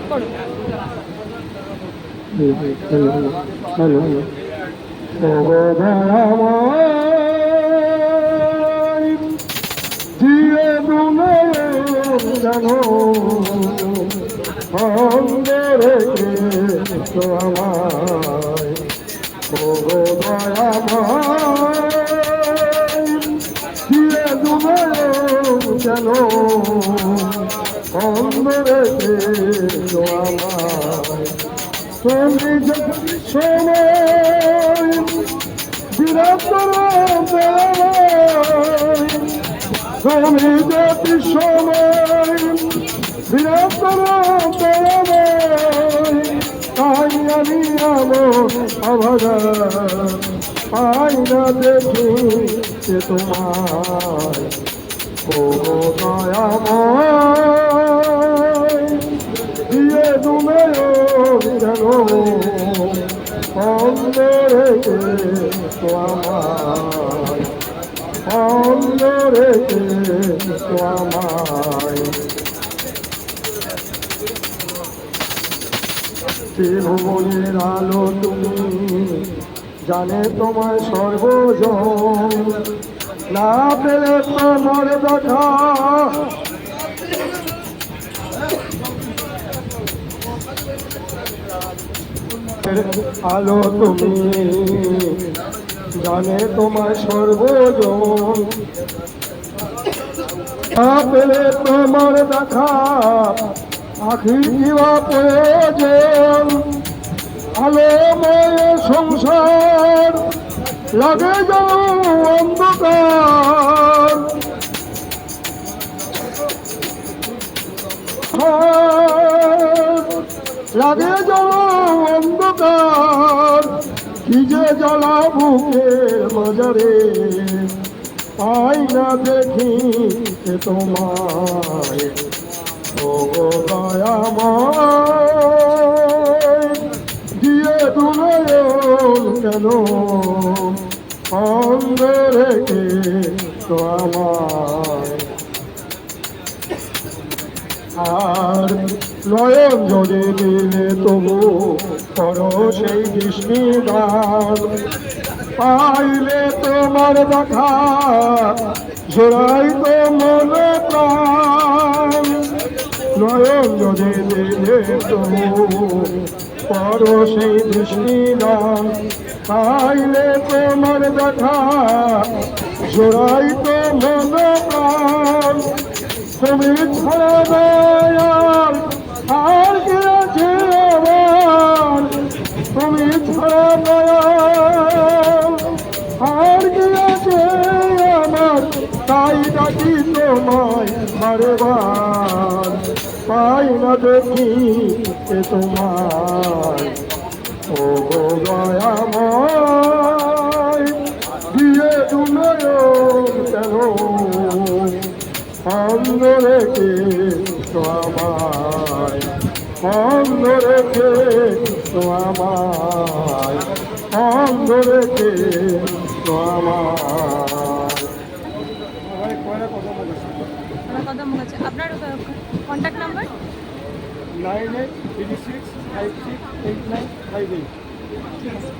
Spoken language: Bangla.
করুন। হ্যালো দিয়ে দুলে জানো সঙ্গে রেখে তো আমায় দিয়ে দুলে জানো সঙ্গে রেখে তো আমায় তুমি যদি সময় বিরাট তুমি যদি সময় বিরাট তাই আমি আলো আভাগা পাই না দেখি সে তোমার ও দয়াময় দিয়ে তুমি যেন অন্ধরে তো আমায় অন্ধরে তো আমায় ত্রিভুবনের আলো তুমি জানে তোমার সর্বজন না পেলে তোমার দেখা আলো তুমি জানে তোমার সর্বজন না পেলে তোমার দেখা আখি দিবা প্রয়োজন আলোময় সংসার লাগে যাও অন্ধকার লাগে যাও অন্ধকার কি যে জ্বালা বুকের বাজারে পাই না দেখি তোমায় ও দয়াময় দিয়ে দুনয়ন কেন অন্ধ রেখে তো আমায় আর নয়ন যদি দিলে তবু করো সেই কৃষ্ণীদান পাইলে তোমার দেখা জোড়াই তো মনে প্রাণ নয়ন যদি দিলে তবু করো সেই কৃষ্ণীদান পাইলে তোমার দেখা জোড়াই তো মনে প্রাণ তুমি ছাড়া দয়াল আর কে আছে আমার তুমি ছাড়া দয়াল আর কে আছে আমার তাই ডাকি তোমায় বারবার পাই না দেখি তোমায় ও দয়াময় দিয়ে দুনয়ন কেন অন্ধ রেখে তো আমায় অন্ধ রেখে তো আমায় অন্ধ রেখে তো আমায় আপনার কন্ট্যাক্ট নাম্বার 9836568958